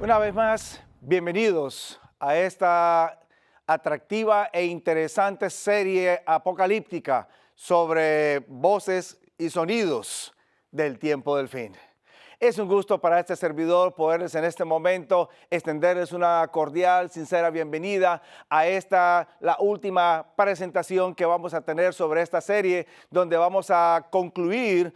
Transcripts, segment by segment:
Una vez más, bienvenidos a esta atractiva e interesante serie apocalíptica sobre voces y sonidos del tiempo del fin. Es un gusto para este servidor poderles en este momento extenderles una cordial, sincera bienvenida a la última presentación que vamos a tener sobre esta serie, donde vamos a concluir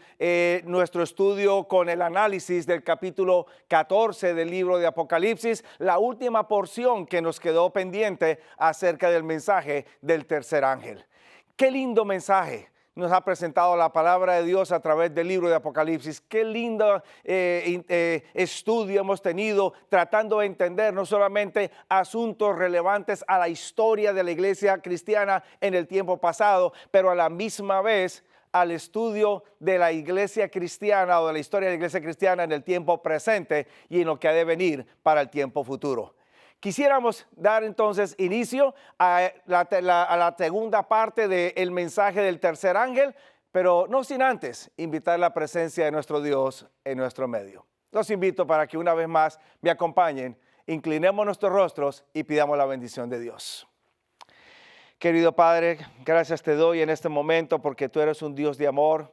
nuestro estudio con el análisis del capítulo 14 del libro de Apocalipsis, la última porción que nos quedó pendiente acerca del mensaje del tercer ángel. ¡Qué lindo mensaje nos ha presentado la palabra de Dios a través del libro de Apocalipsis! Qué lindo estudio hemos tenido tratando de entender no solamente asuntos relevantes a la historia de la iglesia cristiana en el tiempo pasado, pero a la misma vez al estudio de la iglesia cristiana o de la historia de la iglesia cristiana en el tiempo presente y en lo que ha de venir para el tiempo futuro. Quisiéramos dar entonces inicio a la segunda parte del mensaje del tercer ángel, pero no sin antes invitar la presencia de nuestro Dios en nuestro medio. Los invito para que una vez más me acompañen, inclinemos nuestros rostros y pidamos la bendición de Dios. Querido Padre, gracias te doy en este momento porque tú eres un Dios de amor,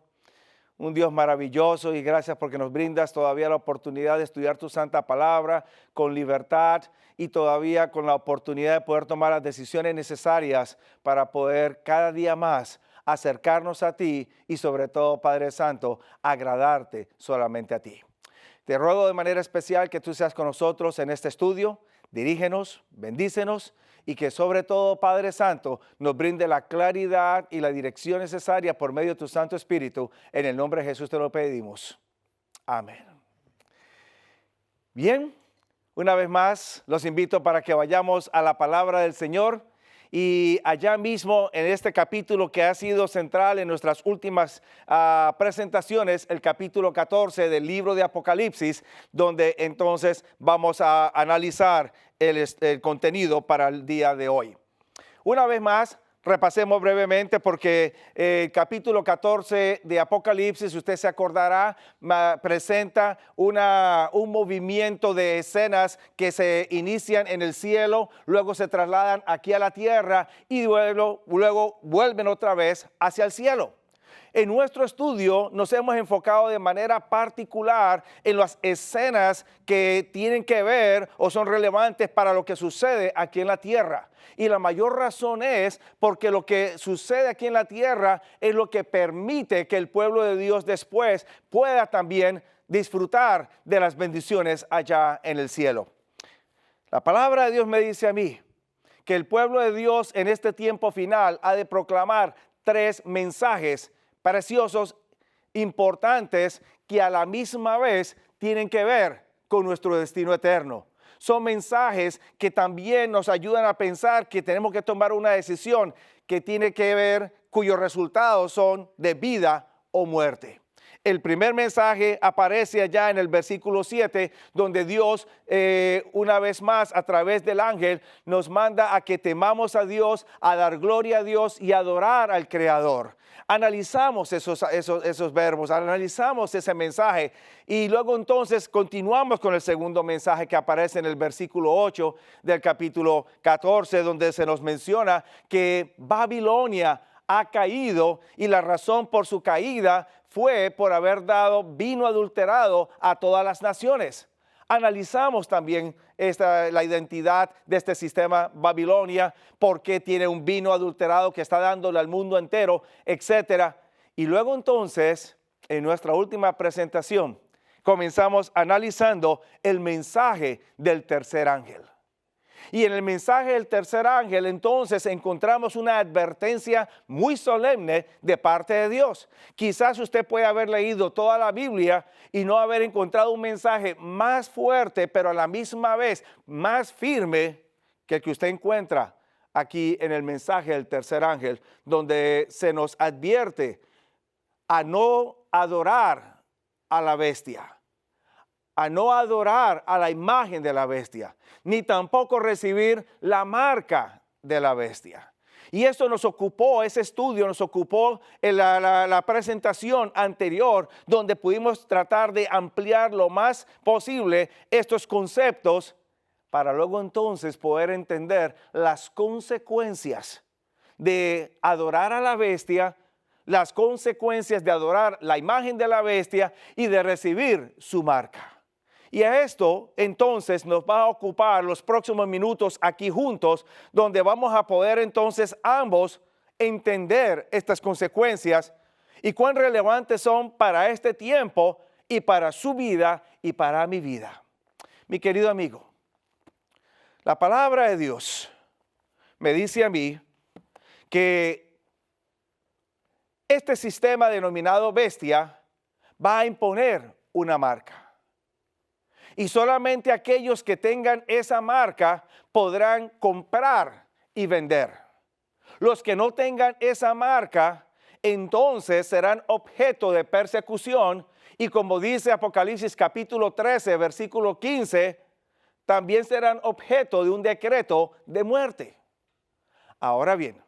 un Dios maravilloso, y gracias porque nos brindas todavía la oportunidad de estudiar tu santa palabra con libertad y todavía con la oportunidad de poder tomar las decisiones necesarias para poder cada día más acercarnos a ti y sobre todo, Padre Santo, agradarte solamente a ti. Te ruego de manera especial que tú seas con nosotros en este estudio, dirígenos, bendícenos y que sobre todo, Padre Santo, nos brinde la claridad y la dirección necesaria por medio de tu Santo Espíritu. En el nombre de Jesús te lo pedimos. Amén. Bien, una vez más los invito para que vayamos a la palabra del Señor. Y allá mismo en este capítulo que ha sido central en nuestras últimas presentaciones, el capítulo 14 del libro de Apocalipsis, donde entonces vamos a analizar el contenido para el día de hoy. Una vez más, repasemos brevemente porque el capítulo 14 de Apocalipsis, usted se acordará, presenta un movimiento de escenas que se inician en el cielo, luego se trasladan aquí a la tierra y luego vuelven otra vez hacia el cielo. En nuestro estudio nos hemos enfocado de manera particular en las escenas que tienen que ver o son relevantes para lo que sucede aquí en la tierra. Y la mayor razón es porque lo que sucede aquí en la tierra es lo que permite que el pueblo de Dios después pueda también disfrutar de las bendiciones allá en el cielo. La palabra de Dios me dice a mí que el pueblo de Dios en este tiempo final ha de proclamar 3 mensajes preciosos, importantes, que a la misma vez tienen que ver con nuestro destino eterno. Son mensajes que también nos ayudan a pensar que tenemos que tomar una decisión que tiene que ver, cuyos resultados son de vida o muerte. El primer mensaje aparece allá en el versículo 7, donde Dios, una vez más, a través del ángel, nos manda a que temamos a Dios, a dar gloria a Dios y adorar al Creador. Analizamos esos verbos, analizamos ese mensaje y luego entonces continuamos con el segundo mensaje que aparece en el versículo 8 del capítulo 14, donde se nos menciona que Babilonia ha caído y la razón por su caída fue por haber dado vino adulterado a todas las naciones. Analizamos también la identidad de este sistema Babilonia, por qué tiene un vino adulterado que está dándole al mundo entero, etc. Y luego entonces, en nuestra última presentación, comenzamos analizando el mensaje del tercer ángel. Y en el mensaje del tercer ángel entonces encontramos una advertencia muy solemne de parte de Dios. Quizás usted puede haber leído toda la Biblia y no haber encontrado un mensaje más fuerte, pero a la misma vez más firme que el que usted encuentra aquí en el mensaje del tercer ángel, donde se nos advierte a no adorar a la bestia, a no adorar a la imagen de la bestia, ni tampoco recibir la marca de la bestia. Y eso nos ocupó, ese estudio nos ocupó en la presentación anterior, donde pudimos tratar de ampliar lo más posible estos conceptos para luego entonces poder entender las consecuencias de adorar a la bestia, las consecuencias de adorar la imagen de la bestia y de recibir su marca. Y a esto entonces nos va a ocupar los próximos minutos aquí juntos, donde vamos a poder entonces ambos entender estas consecuencias y cuán relevantes son para este tiempo y para su vida y para mi vida. Mi querido amigo, la palabra de Dios me dice a mí que este sistema denominado bestia va a imponer una marca. Y solamente aquellos que tengan esa marca podrán comprar y vender. Los que no tengan esa marca, entonces serán objeto de persecución. Y como dice Apocalipsis capítulo 13, versículo 15, también serán objeto de un decreto de muerte. Ahora bien,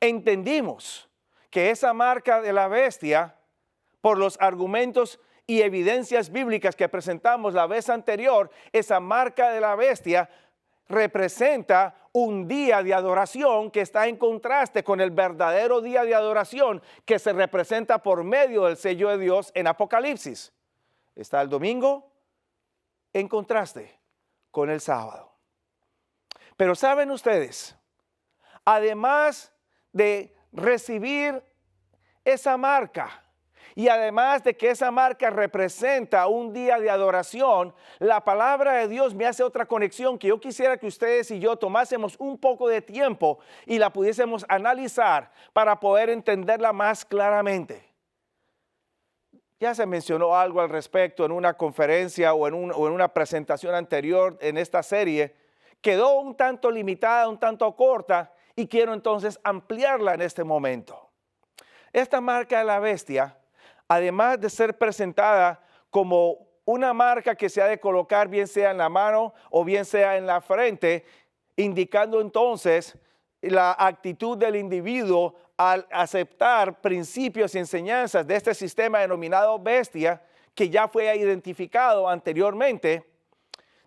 entendimos que esa marca de la bestia, por los argumentos y evidencias bíblicas que presentamos la vez anterior, esa marca de la bestia representa un día de adoración que está en contraste con el verdadero día de adoración que se representa por medio del sello de Dios en Apocalipsis. Está el domingo en contraste con el sábado. Pero ¿saben ustedes? Además de recibir esa marca, y además de que esa marca representa un día de adoración, la palabra de Dios me hace otra conexión que yo quisiera que ustedes y yo tomásemos un poco de tiempo y la pudiésemos analizar para poder entenderla más claramente. Ya se mencionó algo al respecto en una conferencia o en una presentación anterior en esta serie. Quedó un tanto limitada, un tanto corta, y quiero entonces ampliarla en este momento. Esta marca de la bestia, además de ser presentada como una marca que se ha de colocar bien sea en la mano o bien sea en la frente, indicando entonces la actitud del individuo al aceptar principios y enseñanzas de este sistema denominado bestia, que ya fue identificado anteriormente.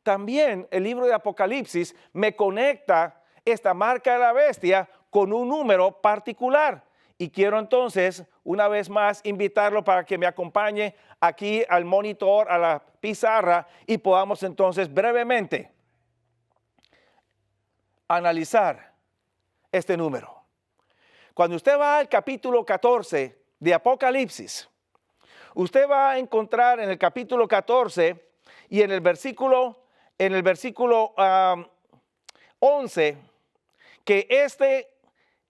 También el libro de Apocalipsis me conecta esta marca de la bestia con un número particular. Y quiero entonces, una vez más, invitarlo para que me acompañe aquí al monitor, a la pizarra, y podamos entonces brevemente analizar este número. Cuando usted va al capítulo 14 de Apocalipsis, usted va a encontrar en el capítulo 14 y en el versículo 11 que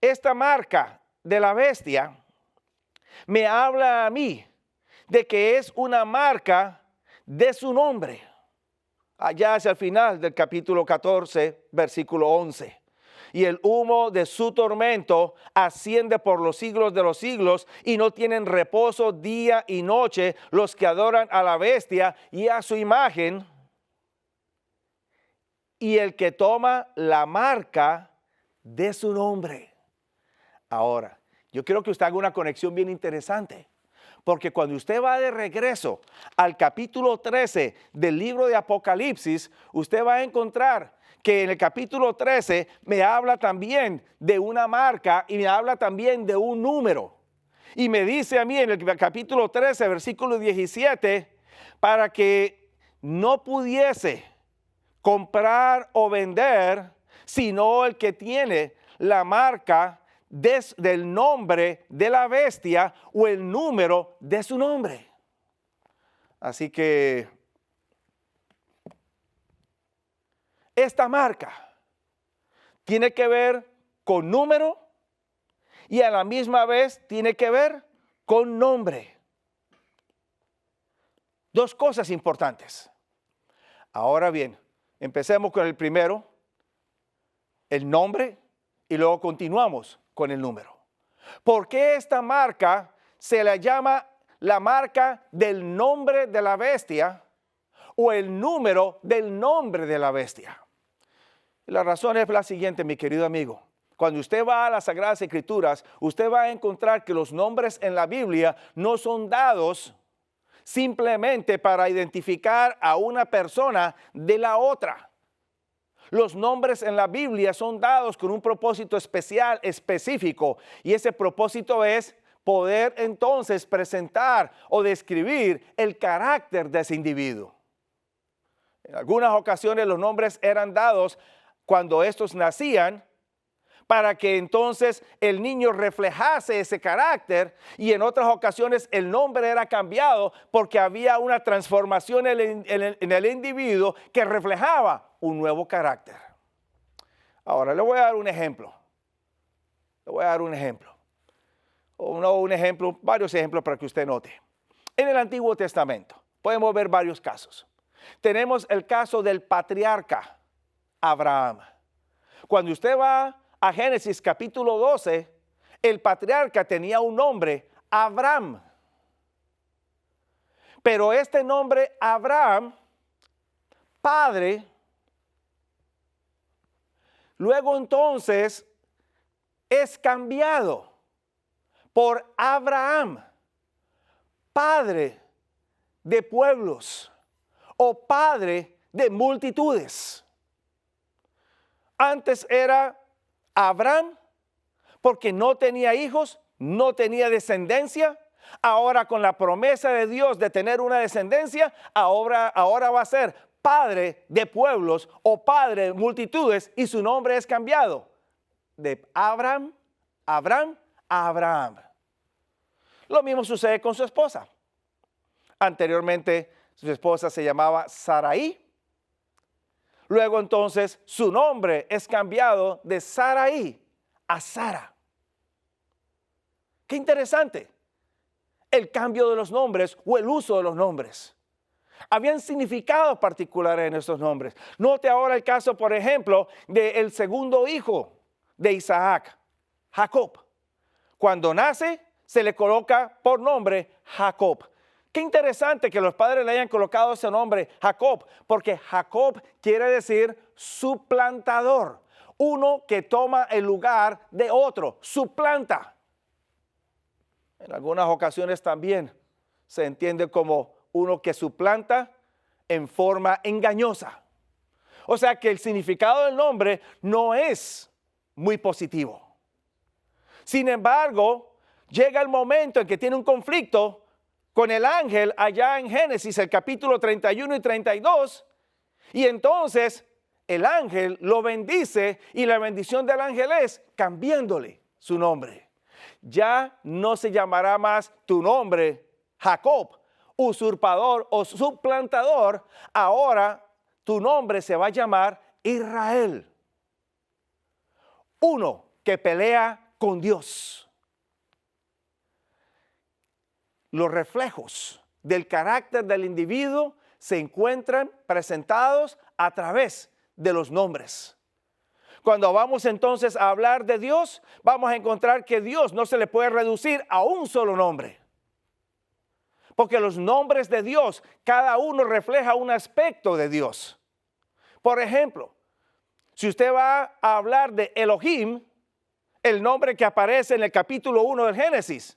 esta marca de la bestia me habla a mí de que es una marca de su nombre. Allá hacia el final del capítulo 14, versículo 11. Y el humo de su tormento asciende por los siglos de los siglos, y no tienen reposo día y noche los que adoran a la bestia y a su imagen, y el que toma la marca de su nombre. Ahora, yo quiero que usted haga una conexión bien interesante, porque cuando usted va de regreso al capítulo 13 del libro de Apocalipsis, usted va a encontrar que en el capítulo 13 me habla también de una marca y me habla también de un número. Y me dice a mí en el capítulo 13, versículo 17, para que no pudiese comprar o vender, sino el que tiene la marca del nombre de la bestia o el número de su nombre. Así que esta marca tiene que ver con número y a la misma vez tiene que ver con nombre. Dos cosas importantes. Ahora bien, empecemos con el primero, el nombre, y luego continuamos con el número. ¿Por qué esta marca se la llama la marca del nombre de la bestia o el número del nombre de la bestia? La razón es la siguiente, mi querido amigo. Cuando usted va a las Sagradas Escrituras, usted va a encontrar que los nombres en la Biblia no son dados simplemente para identificar a una persona de la otra. Los nombres en la Biblia son dados con un propósito especial, específico, y ese propósito es poder entonces presentar o describir el carácter de ese individuo. En algunas ocasiones los nombres eran dados cuando estos nacían para que entonces el niño reflejase ese carácter, y en otras ocasiones el nombre era cambiado porque había una transformación en el individuo que reflejaba un nuevo carácter. Ahora le voy a dar un ejemplo. Varios ejemplos para que usted note. En el Antiguo Testamento podemos ver varios casos. Tenemos el caso del patriarca Abraham. Cuando usted va a Génesis capítulo 12, el patriarca tenía un nombre, Abraham. Pero este nombre, Abraham, padre, luego entonces es cambiado por Abraham, padre de pueblos o padre de multitudes. Antes era Abraham porque no tenía hijos, no tenía descendencia. Ahora con la promesa de Dios de tener una descendencia, ahora va a ser padre de pueblos o padre de multitudes, y su nombre es cambiado de Abraham a Abraham. Lo mismo sucede con su esposa. Anteriormente su esposa se llamaba Sarai. Luego entonces su nombre es cambiado de Sarai a Sara. Qué interesante el cambio de los nombres o el uso de los nombres. Habían significados particulares en estos nombres. Note ahora el caso, por ejemplo, del segundo hijo de Isaac, Jacob. Cuando nace, se le coloca por nombre Jacob. Qué interesante que los padres le hayan colocado ese nombre Jacob, porque Jacob quiere decir suplantador, uno que toma el lugar de otro, suplanta. En algunas ocasiones también se entiende como uno que suplanta en forma engañosa. O sea que el significado del nombre no es muy positivo. Sin embargo, llega el momento en que tiene un conflicto con el ángel allá en Génesis, el capítulo 31 y 32, y entonces el ángel lo bendice, y la bendición del ángel es cambiándole su nombre. Ya no se llamará más tu nombre Jacob, usurpador o suplantador. Ahora tu nombre se va a llamar Israel, uno que pelea con Dios. Los reflejos del carácter del individuo se encuentran presentados a través de los nombres. Cuando vamos entonces a hablar de Dios, vamos a encontrar que Dios no se le puede reducir a un solo nombre. Porque los nombres de Dios, cada uno refleja un aspecto de Dios. Por ejemplo, si usted va a hablar de Elohim, el nombre que aparece en el capítulo 1 del Génesis,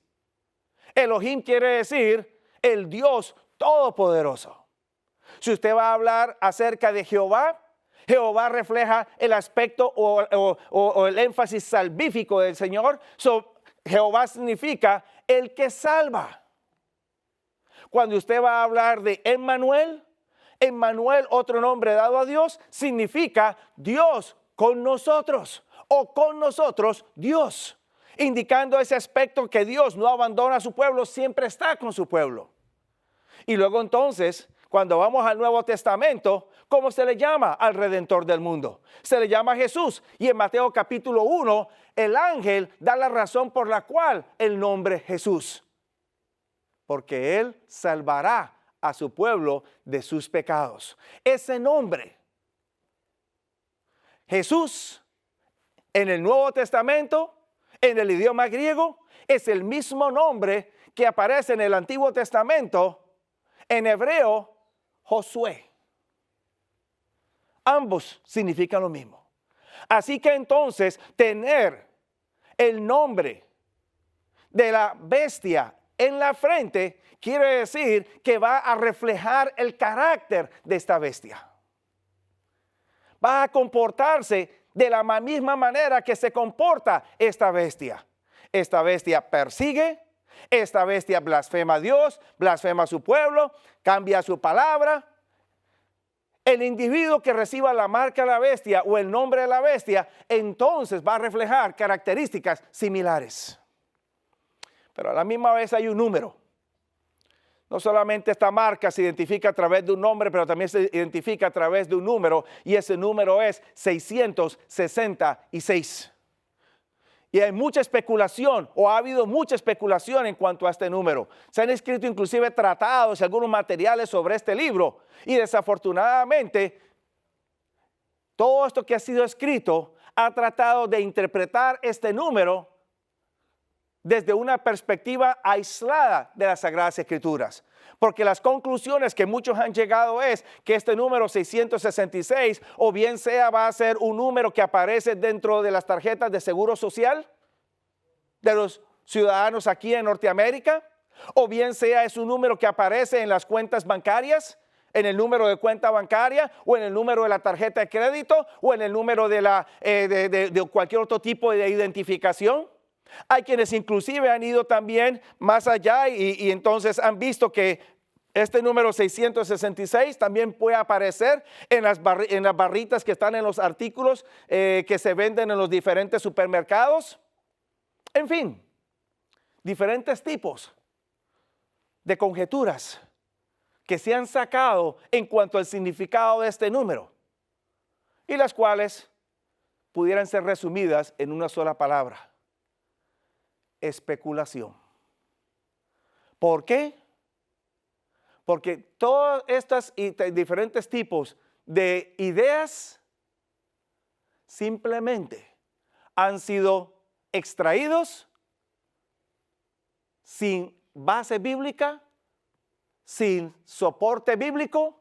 Elohim quiere decir el Dios Todopoderoso. Si usted va a hablar acerca de Jehová, Jehová refleja el aspecto o el énfasis salvífico del Señor. Jehová significa el que salva. Cuando usted va a hablar de Emmanuel, otro nombre dado a Dios, significa Dios con nosotros o con nosotros Dios, indicando ese aspecto que Dios no abandona a su pueblo, siempre está con su pueblo. Y luego entonces, cuando vamos al Nuevo Testamento, ¿cómo se le llama al Redentor del mundo? Se le llama Jesús. Y en Mateo capítulo 1, el ángel da la razón por la cual el nombre Jesús. Porque Él salvará a su pueblo de sus pecados. Ese nombre, Jesús, en el Nuevo Testamento, en el idioma griego, es el mismo nombre que aparece en el Antiguo Testamento, en hebreo, Josué. Ambos significan lo mismo. Así que entonces tener el nombre de la bestia en la frente quiere decir que va a reflejar el carácter de esta bestia. Va a comportarse de la misma manera que se comporta esta bestia. Esta bestia persigue, esta bestia blasfema a Dios, blasfema a su pueblo, cambia su palabra. El individuo que reciba la marca de la bestia o el nombre de la bestia, entonces va a reflejar características similares. Pero a la misma vez hay un número. No solamente esta marca se identifica a través de un nombre, pero también se identifica a través de un número, y ese número es 666. Y hay mucha especulación, o ha habido mucha especulación en cuanto a este número. Se han escrito inclusive tratados y algunos materiales sobre este libro. Y desafortunadamente, todo esto que ha sido escrito ha tratado de interpretar este número desde una perspectiva aislada de las Sagradas Escrituras. Porque las conclusiones que muchos han llegado es que este número 666 o bien sea va a ser un número que aparece dentro de las tarjetas de seguro social de los ciudadanos aquí en Norteamérica, o bien sea es un número que aparece en las cuentas bancarias, en el número de cuenta bancaria, o en el número de la tarjeta de crédito, o en el número de cualquier otro tipo de identificación. Hay quienes inclusive han ido también más allá y entonces han visto que este número 666 también puede aparecer en las barritas que están en los artículos que se venden en los diferentes supermercados. En fin, diferentes tipos de conjeturas que se han sacado en cuanto al significado de este número y las cuales pudieran ser resumidas en una sola palabra: especulación. ¿Por qué? Porque todos estos diferentes tipos de ideas simplemente han sido extraídos sin base bíblica, sin soporte bíblico,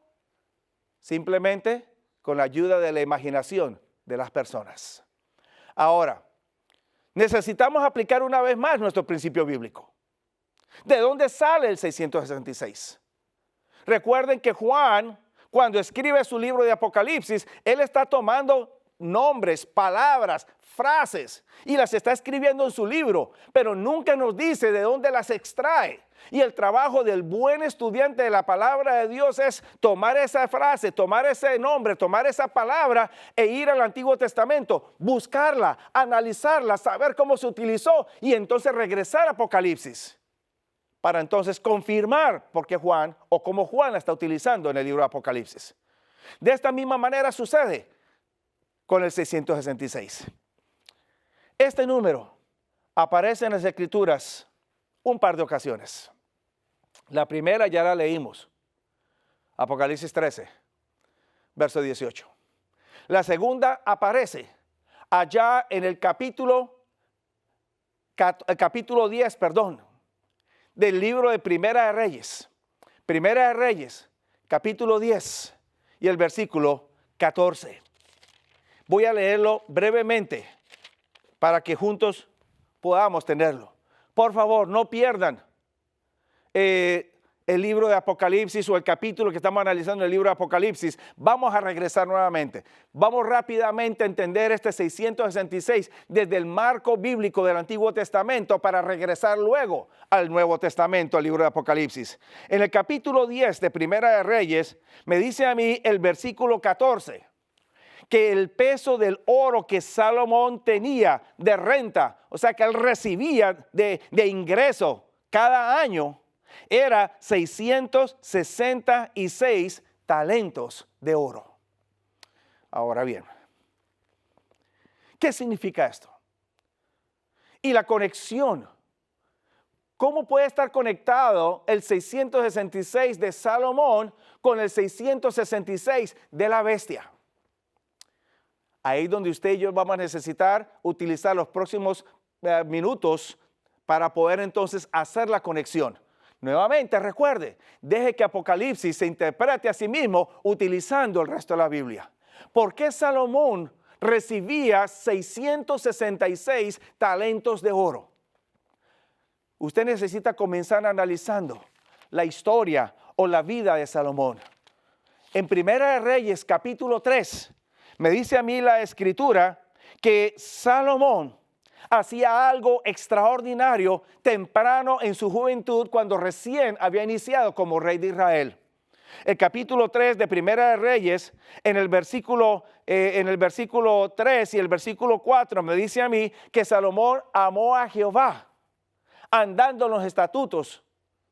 simplemente con la ayuda de la imaginación de las personas. Ahora, necesitamos aplicar una vez más nuestro principio bíblico. ¿De dónde sale el 666? Recuerden que Juan, cuando escribe su libro de Apocalipsis, él está tomando nombres, palabras, frases y las está escribiendo en su libro, pero nunca nos dice de dónde las extrae. Y el trabajo del buen estudiante de la palabra de Dios es tomar esa frase, tomar ese nombre, tomar esa palabra e ir al Antiguo Testamento, buscarla, analizarla, saber cómo se utilizó y entonces regresar a Apocalipsis para entonces confirmar por qué Juan o cómo Juan la está utilizando en el libro de Apocalipsis. De esta misma manera sucede con el 666. Este número aparece en las Escrituras un par de ocasiones. La primera ya la leímos, Apocalipsis 13, verso 18. La segunda aparece allá en el capítulo 10, del libro de Primera de Reyes. Primera de Reyes, capítulo 10 y el versículo 14. Voy a leerlo brevemente para que juntos podamos tenerlo. Por favor, no pierdan el libro de Apocalipsis o el capítulo que estamos analizando en el libro de Apocalipsis. Vamos a regresar nuevamente. Vamos rápidamente a entender este 666 desde el marco bíblico del Antiguo Testamento para regresar luego al Nuevo Testamento, al libro de Apocalipsis. En el capítulo 10 de Primera de Reyes, me dice a mí el versículo 14, que el peso del oro que Salomón tenía de renta, o sea que él recibía de ingreso cada año, era 666 talentos de oro. Ahora bien, ¿qué significa esto? Y la conexión. ¿Cómo puede estar conectado el 666 de Salomón con el 666 de la bestia? Ahí donde usted y yo vamos a necesitar utilizar los próximos minutos para poder entonces hacer la conexión. Nuevamente, recuerde, deje que Apocalipsis se interprete a sí mismo utilizando el resto de la Biblia. ¿Por qué Salomón recibía 666 talentos de oro. Usted necesita comenzar analizando la historia o la vida de Salomón. En Primera de Reyes, capítulo 3, me dice a mí la escritura que Salomón hacía algo extraordinario temprano en su juventud cuando recién había iniciado como rey de Israel. El capítulo 3 de Primera de Reyes, en el versículo 3 y el versículo 4, me dice a mí que Salomón amó a Jehová, andando en los estatutos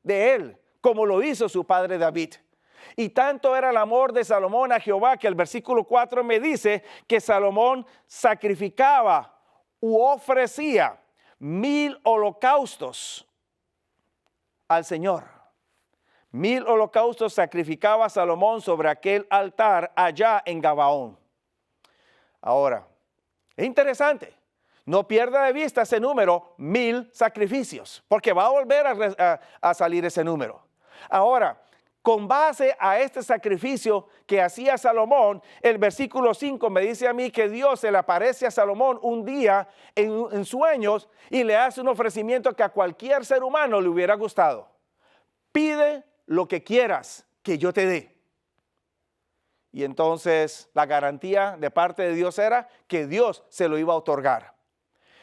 de él, como lo hizo su padre David. Y tanto era el amor de Salomón a Jehová que el versículo 4 me dice que Salomón sacrificaba u ofrecía 1000 holocaustos al Señor. 1000 holocaustos sacrificaba Salomón sobre aquel altar allá en Gabaón. Ahora, es interesante. No pierda de vista ese número, 1000 sacrificios, porque va a volver a salir ese número. Ahora, con base a este sacrificio que hacía Salomón, el versículo 5 me dice a mí que Dios se le aparece a Salomón un día en sueños y le hace un ofrecimiento que a cualquier ser humano le hubiera gustado. Pide lo que quieras que yo te dé. Y entonces la garantía de parte de Dios era que Dios se lo iba a otorgar.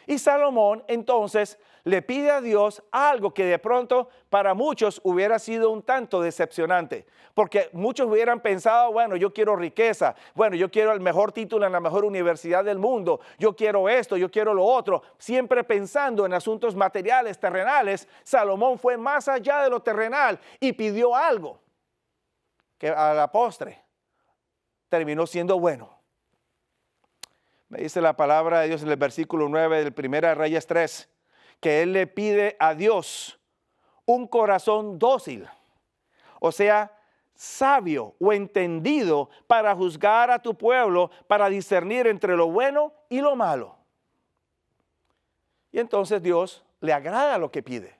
Y Salomón entonces le pide a Dios algo que de pronto para muchos hubiera sido un tanto decepcionante, porque muchos hubieran pensado, bueno, yo quiero riqueza, bueno, yo quiero el mejor título en la mejor universidad del mundo, yo quiero esto, yo quiero lo otro, siempre pensando en asuntos materiales, terrenales. Salomón fue más allá de lo terrenal y pidió algo que a la postre terminó siendo bueno. Me dice la palabra de Dios en el versículo 9 del Primera de Reyes 3, que él le pide a Dios un corazón dócil, o sea, sabio o entendido para juzgar a tu pueblo, para discernir entre lo bueno y lo malo. Y entonces Dios le agrada lo que pide.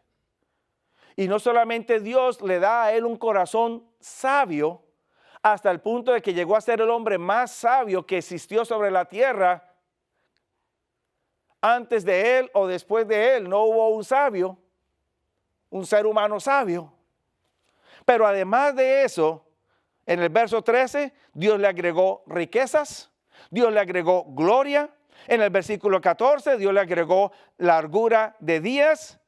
Y no solamente Dios le da a él un corazón sabio, hasta el punto de que llegó a ser el hombre más sabio que existió sobre la tierra. Antes de él o después de él no hubo un sabio, un ser humano sabio. Pero además de eso, en el verso 13, Dios le agregó riquezas, Dios le agregó gloria. En el versículo 14, Dios le agregó largura de días.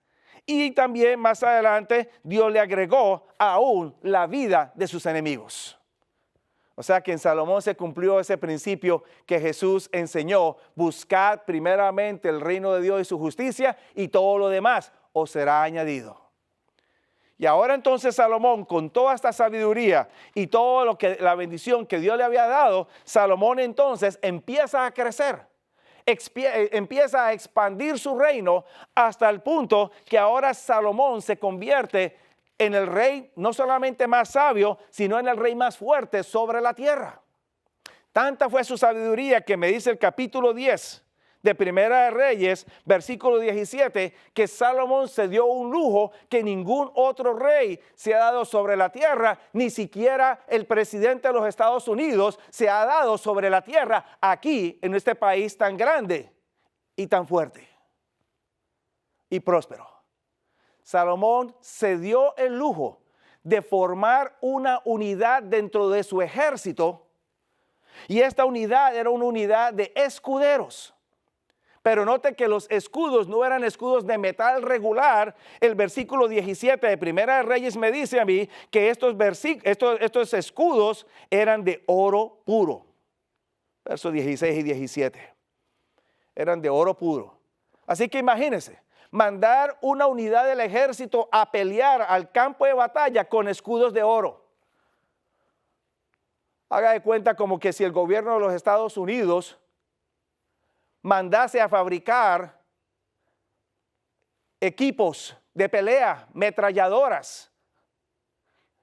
Y también más adelante, Dios le agregó aún la vida de sus enemigos. O sea que en Salomón se cumplió ese principio que Jesús enseñó: buscad primeramente el reino de Dios y su justicia, y todo lo demás os será añadido. Y ahora entonces Salomón, con toda esta sabiduría y todo lo que la bendición que Dios le había dado, Salomón entonces empieza a crecer, empieza a expandir su reino hasta el punto que ahora Salomón se convierte en el rey no solamente más sabio, sino en el rey más fuerte sobre la tierra. Tanta fue su sabiduría que me dice el capítulo 10 de Primera de Reyes, versículo 17, que Salomón se dio un lujo que ningún otro rey se ha dado sobre la tierra, ni siquiera el presidente de los Estados Unidos se ha dado sobre la tierra aquí en este país tan grande y tan fuerte y próspero. Salomón se dio el lujo de formar una unidad dentro de su ejército, y esta unidad era una unidad de escuderos. Pero note que los escudos no eran escudos de metal regular. El versículo 17 de Primera de Reyes me dice a mí que estos escudos eran de oro puro. Versos 16 y 17. Eran de oro puro. Así que imagínense, mandar una unidad del ejército a pelear al campo de batalla con escudos de oro. Haga de cuenta como que si el gobierno de los Estados Unidos mandase a fabricar equipos de pelea, metralladoras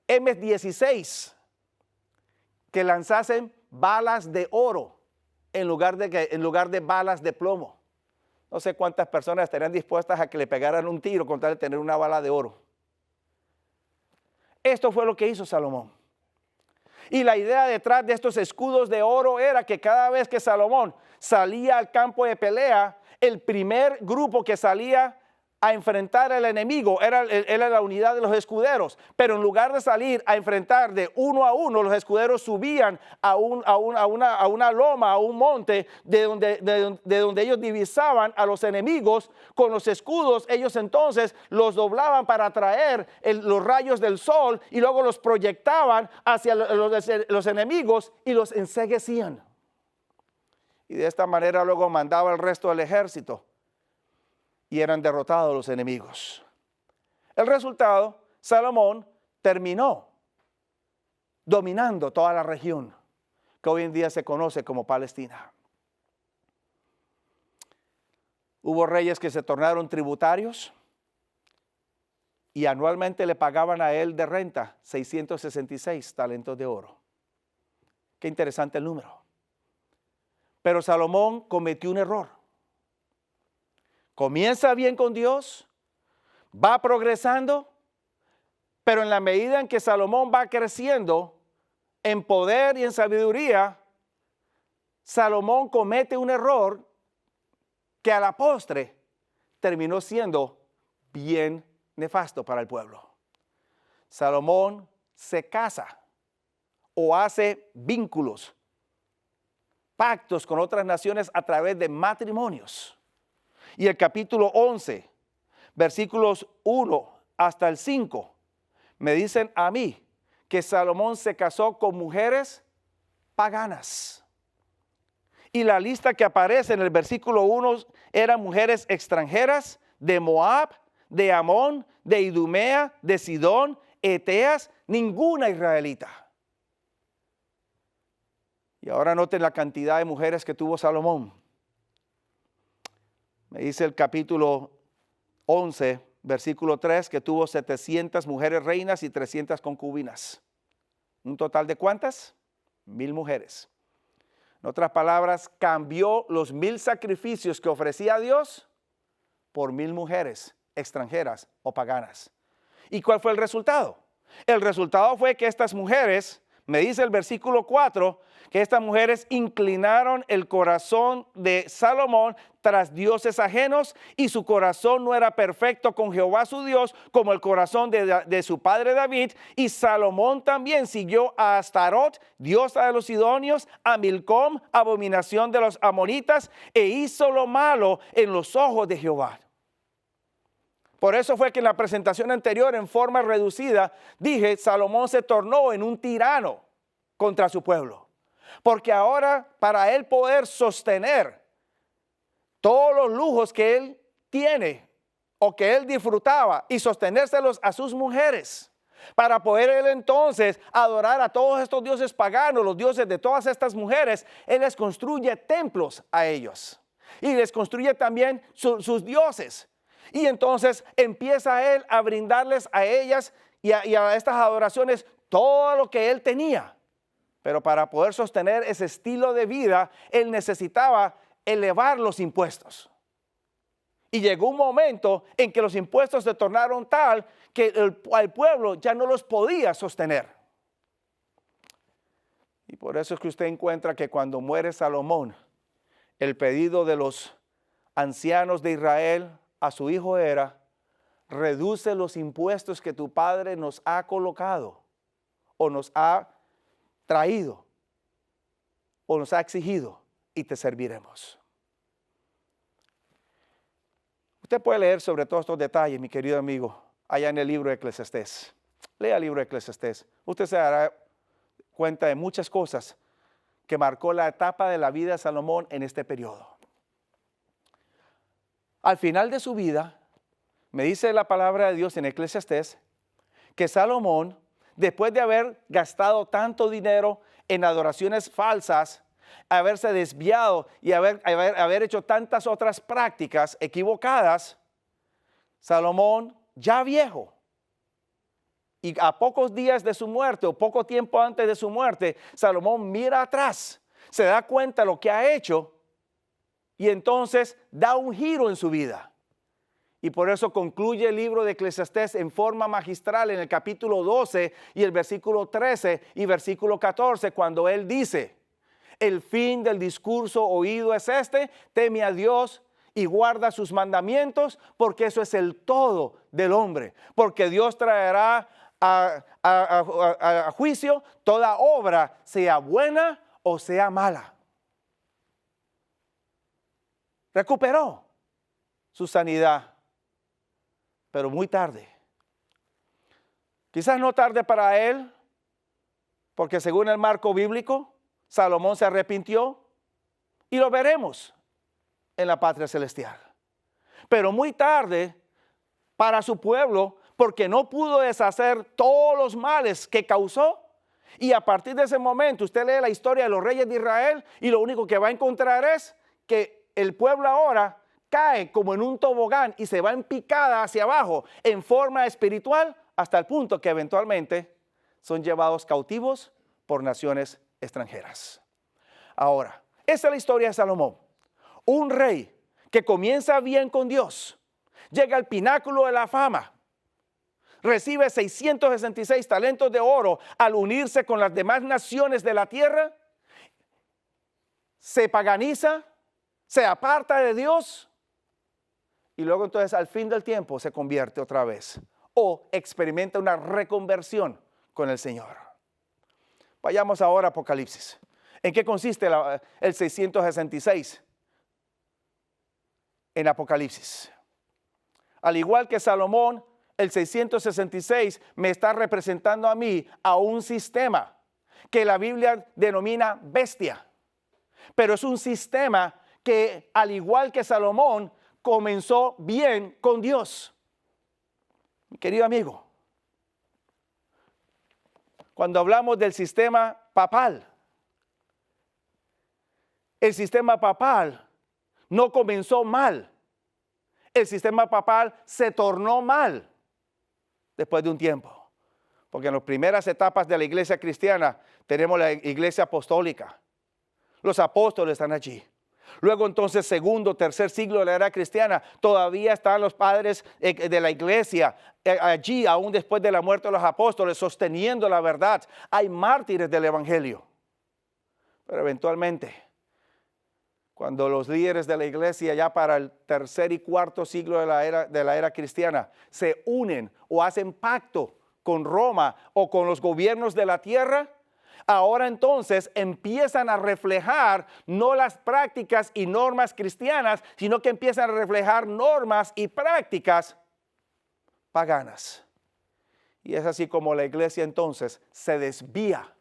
M16, que lanzasen balas de oro en lugar de balas de plomo. No sé cuántas personas estarían dispuestas a que le pegaran un tiro con tal de tener una bala de oro. Esto fue lo que hizo Salomón. Y la idea detrás de estos escudos de oro era que cada vez que Salomón salía al campo de pelea, el primer grupo que salía a enfrentar al enemigo era la unidad de los escuderos, pero en lugar de salir a enfrentar de uno a uno, los escuderos subían a una loma, a un monte, de donde ellos divisaban a los enemigos. Con los escudos ellos entonces los doblaban para atraer los rayos del sol y luego los proyectaban hacia los enemigos y los enceguecían. Y de esta manera luego mandaba el resto del ejército y eran derrotados los enemigos. El resultado, Salomón terminó dominando toda la región que hoy en día se conoce como Palestina. Hubo reyes que se tornaron tributarios y anualmente le pagaban a él de renta 666 talentos de oro. Qué interesante el número. Pero Salomón cometió un error. Comienza bien con Dios, va progresando, pero en la medida en que Salomón va creciendo en poder y en sabiduría, Salomón comete un error que a la postre terminó siendo bien nefasto para el pueblo. Salomón se casa o hace vínculos, pactos con otras naciones a través de matrimonios. Y el capítulo 11, versículos 1 hasta el 5, me dicen a mí que Salomón se casó con mujeres paganas. Y la lista que aparece en el versículo 1 eran mujeres extranjeras de Moab, de Amón, de Idumea, de Sidón, Eteas, ninguna israelita. Y ahora noten la cantidad de mujeres que tuvo Salomón. Me dice el capítulo 11, versículo 3, que tuvo 700 mujeres reinas y 300 concubinas. ¿Un total de cuántas? 1000 mujeres. En otras palabras, cambió los 1000 sacrificios que ofrecía a Dios por 1000 mujeres extranjeras o paganas. ¿Y cuál fue el resultado? El resultado fue que estas mujeres, me dice el versículo 4, que estas mujeres inclinaron el corazón de Salomón tras dioses ajenos y su corazón no era perfecto con Jehová su Dios como el corazón de su padre David. Y Salomón también siguió a Astarot, diosa de los sidonios, a Milcom, abominación de los amonitas, e hizo lo malo en los ojos de Jehová. Por eso fue que en la presentación anterior, en forma reducida, dije, Salomón se tornó en un tirano contra su pueblo. Porque ahora, para él poder sostener todos los lujos que él tiene o que él disfrutaba y sostenérselos a sus mujeres, para poder él entonces adorar a todos estos dioses paganos, los dioses de todas estas mujeres, él les construye templos a ellos y les construye también sus dioses. Y entonces empieza él a brindarles a ellas y a estas adoraciones todo lo que él tenía. Pero para poder sostener ese estilo de vida, él necesitaba elevar los impuestos. Y llegó un momento en que los impuestos se tornaron tal que el pueblo ya no los podía sostener. Y por eso es que usted encuentra que cuando muere Salomón, el pedido de los ancianos de Israel a su hijo era: reduce los impuestos que tu padre nos ha colocado o nos ha traído o nos ha exigido y te serviremos. Usted puede leer sobre todos estos detalles, mi querido amigo, allá en el libro de Eclesiastés. Lea el libro de Eclesiastés. Usted se dará cuenta de muchas cosas que marcó la etapa de la vida de Salomón en este periodo. Al final de su vida, me dice la palabra de Dios en Eclesiastés, que Salomón, después de haber gastado tanto dinero en adoraciones falsas, haberse desviado y haber hecho tantas otras prácticas equivocadas, Salomón, ya viejo, y a pocos días de su muerte o poco tiempo antes de su muerte, Salomón mira atrás, se da cuenta de lo que ha hecho y entonces da un giro en su vida. Y por eso concluye el libro de Eclesiastés en forma magistral en el capítulo 12 y el versículo 13 y versículo 14, cuando él dice: el fin del discurso oído es este: teme a Dios y guarda sus mandamientos, porque eso es el todo del hombre. Porque Dios traerá a juicio toda obra, sea buena o sea mala. Recuperó su sanidad, pero muy tarde. Quizás no tarde para él, porque según el marco bíblico, Salomón se arrepintió, y lo veremos en la patria celestial. Pero muy tarde para su pueblo, porque no pudo deshacer todos los males que causó. Y a partir de ese momento usted lee la historia de los reyes de Israel y lo único que va a encontrar es que el pueblo ahora cae como en un tobogán y se va en picada hacia abajo en forma espiritual, hasta el punto que eventualmente son llevados cautivos por naciones extranjeras. Ahora, esa es la historia de Salomón. Un rey que comienza bien con Dios, llega al pináculo de la fama, recibe 666 talentos de oro al unirse con las demás naciones de la tierra, se paganiza, se aparta de Dios y luego entonces al fin del tiempo se convierte otra vez o experimenta una reconversión con el Señor. Vayamos ahora a Apocalipsis. ¿En qué consiste el 666? En Apocalipsis. Al igual que Salomón, el 666 me está representando a mí a un sistema que la Biblia denomina bestia. Pero es un sistema que, al igual que Salomón, comenzó bien con Dios. Mi querido amigo, cuando hablamos del sistema papal, el sistema papal no comenzó mal. El sistema papal se tornó mal después de un tiempo. Porque en las primeras etapas de la iglesia cristiana tenemos la iglesia apostólica. Los apóstoles están allí. Luego entonces, segundo, tercer siglo de la era cristiana, todavía están los padres de la iglesia allí, aún después de la muerte de los apóstoles, sosteniendo la verdad. Hay mártires del evangelio. Pero eventualmente, cuando los líderes de la iglesia ya para el tercer y cuarto siglo de la era cristiana se unen o hacen pacto con Roma o con los gobiernos de la tierra, ahora entonces empiezan a reflejar no las prácticas y normas cristianas, sino que empiezan a reflejar normas y prácticas paganas. Y es así como la iglesia entonces se desvía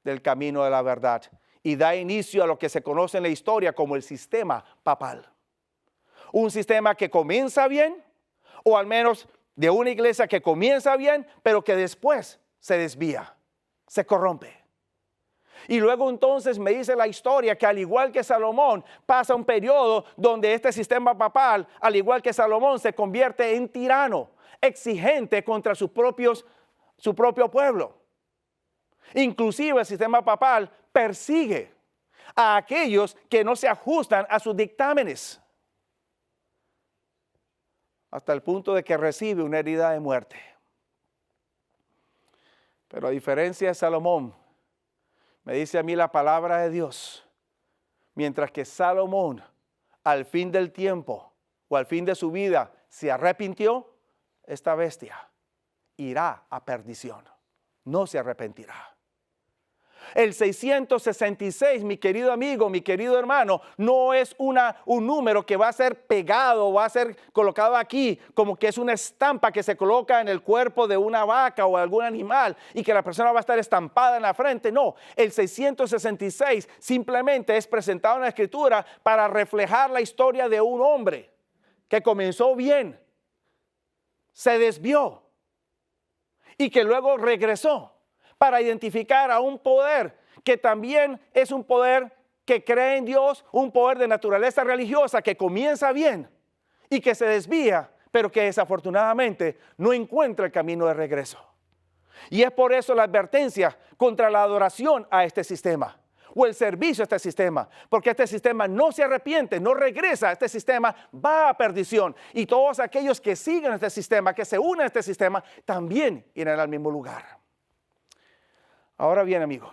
del camino de la verdad y da inicio a lo que se conoce en la historia como el sistema papal. Un sistema que comienza bien, o al menos de una iglesia que comienza bien, pero que después se desvía, se corrompe. Y luego entonces me dice la historia que al igual que Salomón pasa un periodo donde este sistema papal, al igual que Salomón, se convierte en tirano, exigente contra su propio pueblo. Inclusive el sistema papal persigue a aquellos que no se ajustan a sus dictámenes, hasta el punto de que recibe una herida de muerte. Pero a diferencia de Salomón, me dice a mí la palabra de Dios, mientras que Salomón al fin del tiempo o al fin de su vida se arrepintió, esta bestia irá a perdición, no se arrepentirá. El 666, mi querido amigo, mi querido hermano, no es un número que va a ser pegado, va a ser colocado aquí, como que es una estampa que se coloca en el cuerpo de una vaca o algún animal y que la persona va a estar estampada en la frente. No, el 666 simplemente es presentado en la Escritura para reflejar la historia de un hombre que comenzó bien, se desvió y que luego regresó para identificar a un poder que también es un poder que cree en Dios, un poder de naturaleza religiosa que comienza bien y que se desvía, pero que desafortunadamente no encuentra el camino de regreso. Y es por eso la advertencia contra la adoración a este sistema. o el servicio a este sistema, porque este sistema no se arrepiente, no regresa, este sistema va a perdición. Y todos aquellos que siguen este sistema, que se unen a este sistema, también irán al mismo lugar. Ahora bien, amigo,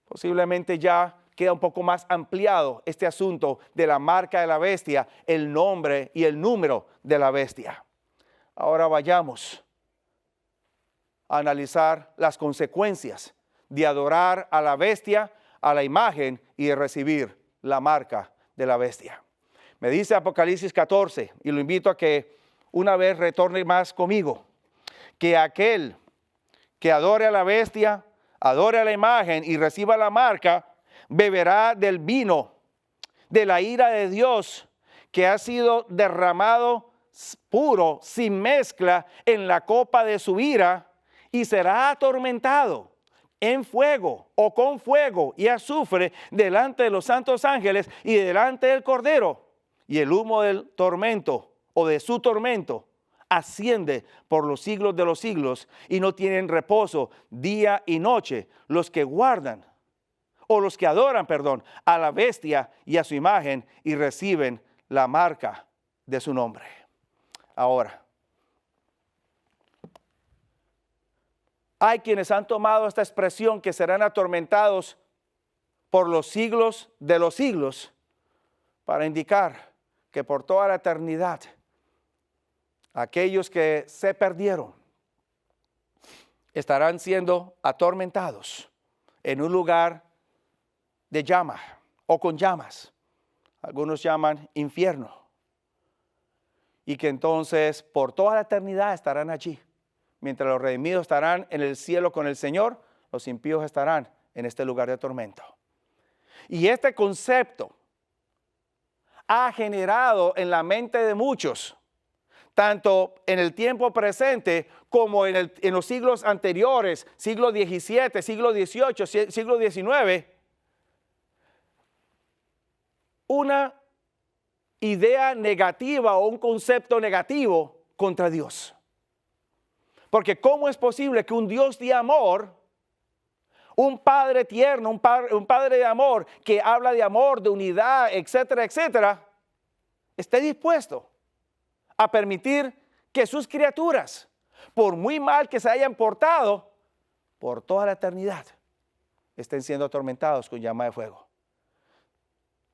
posiblemente ya queda un poco más ampliado este asunto de la marca de la bestia, el nombre y el número de la bestia. Ahora vayamos a analizar las consecuencias de adorar a la bestia, a la imagen y de recibir la marca de la bestia. Me dice Apocalipsis 14, y lo invito a que una vez retorne más conmigo, que aquel que adore a la bestia, adore a la imagen y reciba la marca, beberá del vino de la ira de Dios que ha sido derramado puro, sin mezcla, en la copa de su ira, y será atormentado en fuego o con fuego y azufre delante de los santos ángeles y delante del Cordero. Y el humo del tormento o de su tormento asciende por los siglos de los siglos, y no tienen reposo día y noche los que guardan, o los que adoran, a la bestia y a su imagen y reciben la marca de su nombre. Ahora, hay quienes han tomado esta expresión que serán atormentados por los siglos de los siglos para indicar que por toda la eternidad aquellos que se perdieron estarán siendo atormentados en un lugar de llama o con llamas. Algunos llaman infierno. Y que entonces por toda la eternidad estarán allí. Mientras los redimidos estarán en el cielo con el Señor, los impíos estarán en este lugar de tormento. Y este concepto ha generado en la mente de muchos, tanto en el tiempo presente como en los siglos anteriores, siglo XVII, siglo XVIII, siglo XIX, una idea negativa o un concepto negativo contra Dios. Porque ¿cómo es posible que un Dios de amor, un Padre tierno, un padre de amor, que habla de amor, de unidad, etcétera, etcétera, esté dispuesto a permitir que sus criaturas, por muy mal que se hayan portado, por toda la eternidad, estén siendo atormentados con llama de fuego?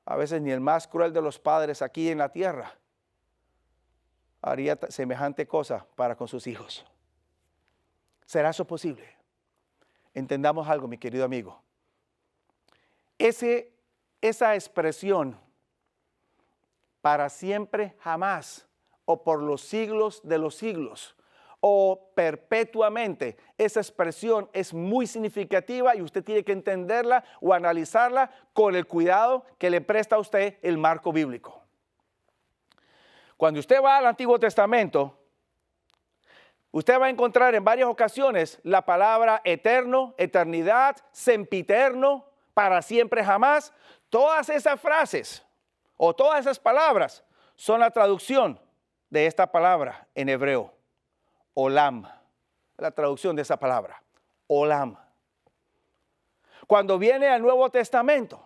A veces ni el más cruel de los padres aquí en la tierra haría semejante cosa para con sus hijos. ¿Será eso posible? Entendamos algo, mi querido amigo. Esa expresión, para siempre, jamás, o por los siglos de los siglos, o perpetuamente, esa expresión es muy significativa y usted tiene que entenderla o analizarla con el cuidado que le presta a usted el marco bíblico. Cuando usted va al Antiguo Testamento, usted va a encontrar en varias ocasiones la palabra eterno, eternidad, sempiterno, para siempre, jamás. Todas esas frases o todas esas palabras son la traducción de esta palabra en hebreo, olam. La traducción de esa palabra, olam. Cuando viene al Nuevo Testamento,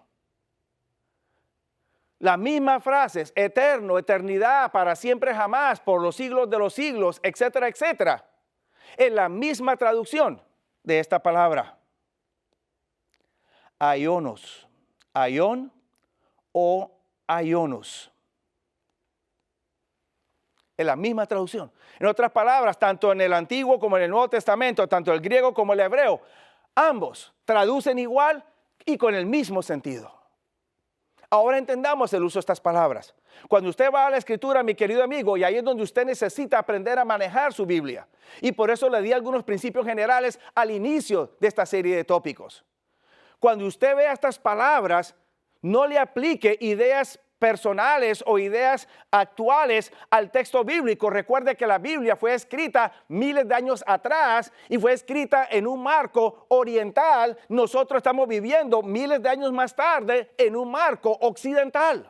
las mismas frases, eterno, eternidad, para siempre, jamás, por los siglos de los siglos, etcétera, etcétera, es la misma traducción de esta palabra. Aionos, aion o aionos. Es la misma traducción. En otras palabras, tanto en el Antiguo como en el Nuevo Testamento, tanto el griego como el hebreo, ambos traducen igual y con el mismo sentido. Ahora entendamos el uso de estas palabras. Cuando usted va a la Escritura, mi querido amigo, y ahí es donde usted necesita aprender a manejar su Biblia. Y por eso le di algunos principios generales al inicio de esta serie de tópicos. Cuando usted vea estas palabras, no le aplique ideas personales o ideas actuales al texto bíblico. Recuerde que la Biblia fue escrita miles de años atrás y fue escrita en un marco oriental. Nosotros estamos viviendo miles de años más tarde en un marco occidental.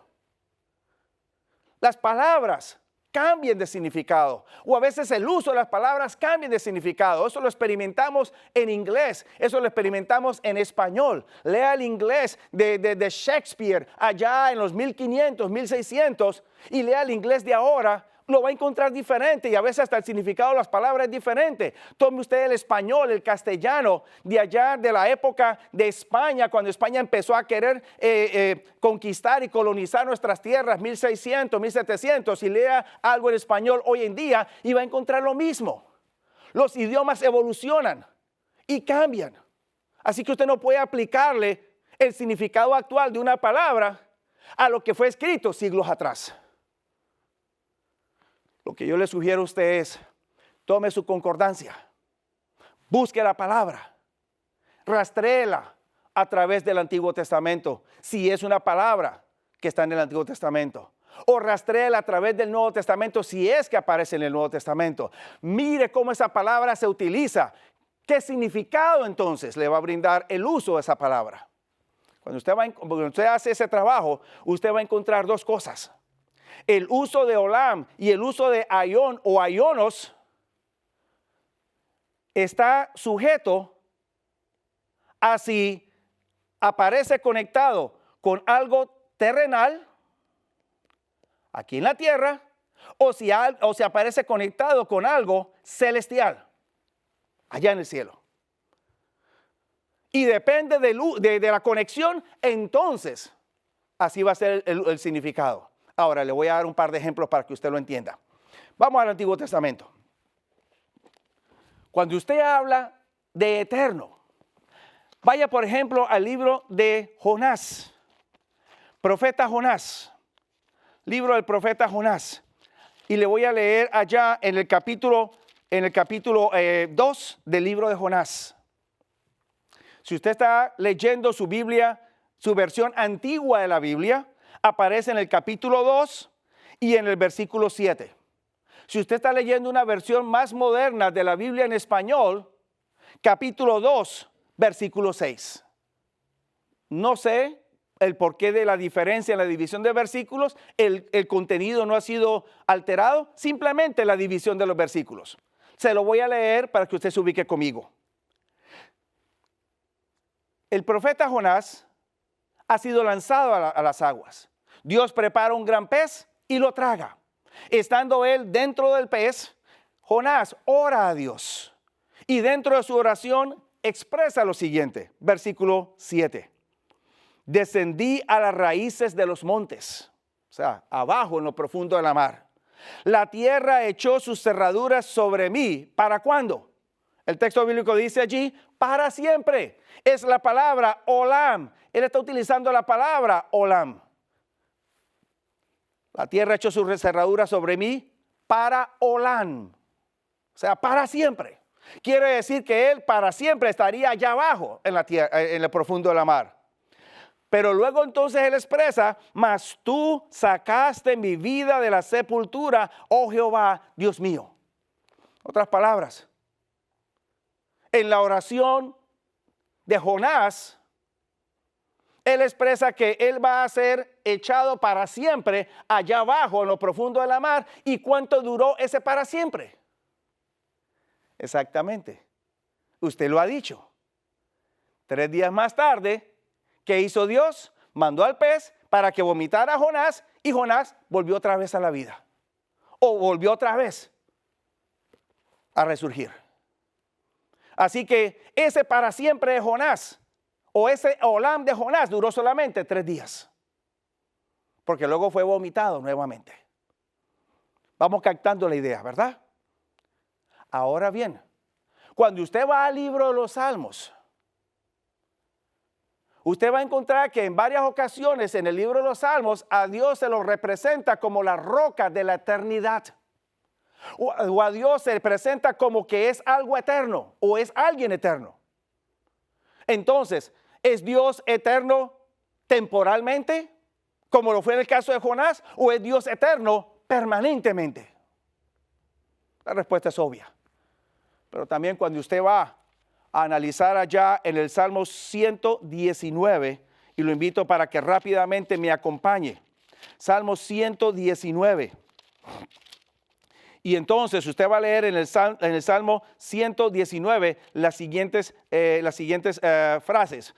Las palabras cambien de significado. O a veces el uso de las palabras cambien de significado. Eso lo experimentamos en inglés. Eso lo experimentamos en español. Lea el inglés de Shakespeare allá en los 1500, 1600 y lea el inglés de ahora. Lo va a encontrar diferente y a veces hasta el significado de las palabras es diferente. Tome usted el español, el castellano de allá de la época de España, cuando España empezó a querer conquistar y colonizar nuestras tierras, 1600, 1700, y lea algo en español hoy en día y va a encontrar lo mismo. Los idiomas evolucionan y cambian. Así que usted no puede aplicarle el significado actual de una palabra a lo que fue escrito siglos atrás. Lo que yo le sugiero a usted es, tome su concordancia, busque la palabra, rastréela a través del Antiguo Testamento, si es una palabra que está en el Antiguo Testamento. O rastréela a través del Nuevo Testamento, si es que aparece en el Nuevo Testamento. Mire cómo esa palabra se utiliza. ¿Qué significado entonces le va a brindar el uso de esa palabra? Cuando usted hace ese trabajo, usted va a encontrar dos cosas. El uso de olam y el uso de aion o aionos está sujeto a si aparece conectado con algo terrenal aquí en la tierra o si aparece conectado con algo celestial allá en el cielo. Y depende de la conexión, entonces así va a ser el significado. Ahora le voy a dar un par de ejemplos para que usted lo entienda. Vamos al Antiguo Testamento. Cuando usted habla de eterno, vaya por ejemplo al libro de Jonás, profeta Jonás, libro del profeta Jonás. Y le voy a leer allá en el capítulo 2 del libro de Jonás. Si usted está leyendo su Biblia, su versión antigua de la Biblia, aparece en el capítulo 2 y en el versículo 7. Si usted está leyendo una versión más moderna de la Biblia en español, capítulo 2, versículo 6. No sé el porqué de la diferencia en la división de versículos, el contenido no ha sido alterado, simplemente la división de los versículos. Se lo voy a leer para que usted se ubique conmigo. El profeta Jonás ha sido lanzado a las aguas. Dios prepara un gran pez y lo traga. Estando él dentro del pez, Jonás ora a Dios. Y dentro de su oración expresa lo siguiente, versículo 7. Descendí a las raíces de los montes, o sea, abajo en lo profundo de la mar. La tierra echó sus cerraduras sobre mí. ¿Para cuándo? El texto bíblico dice allí, para siempre. Es la palabra olam. Él está utilizando la palabra olam. La tierra echó sus cerraduras sobre mí para olam. O sea, para siempre. Quiere decir que él para siempre estaría allá abajo en la tierra, en el profundo de la mar. Pero luego entonces él expresa, mas tú sacaste mi vida de la sepultura, oh Jehová, Dios mío. Otras palabras, en la oración de Jonás, él expresa que él va a ser echado para siempre allá abajo en lo profundo de la mar. ¿Y cuánto duró ese para siempre? Exactamente. Usted lo ha dicho. 3 días más tarde, ¿qué hizo Dios? Mandó al pez para que vomitara a Jonás y Jonás volvió otra vez a la vida. O volvió otra vez a resurgir. Así que ese para siempre de Jonás, o ese olam de Jonás duró solamente 3 días. Porque luego fue vomitado nuevamente. Vamos captando la idea, ¿verdad? Ahora bien, cuando usted va al libro de los Salmos, usted va a encontrar que en varias ocasiones en el libro de los Salmos a Dios se lo representa como la roca de la eternidad. O a Dios se le presenta como que es algo eterno o es alguien eterno. Entonces, ¿es Dios eterno temporalmente, como lo fue en el caso de Jonás, o es Dios eterno permanentemente? La respuesta es obvia. Pero también cuando usted va a analizar allá en el Salmo 119, y lo invito para que rápidamente me acompañe. Salmo 119. Y entonces usted va a leer en el Salmo 119 las siguientes frases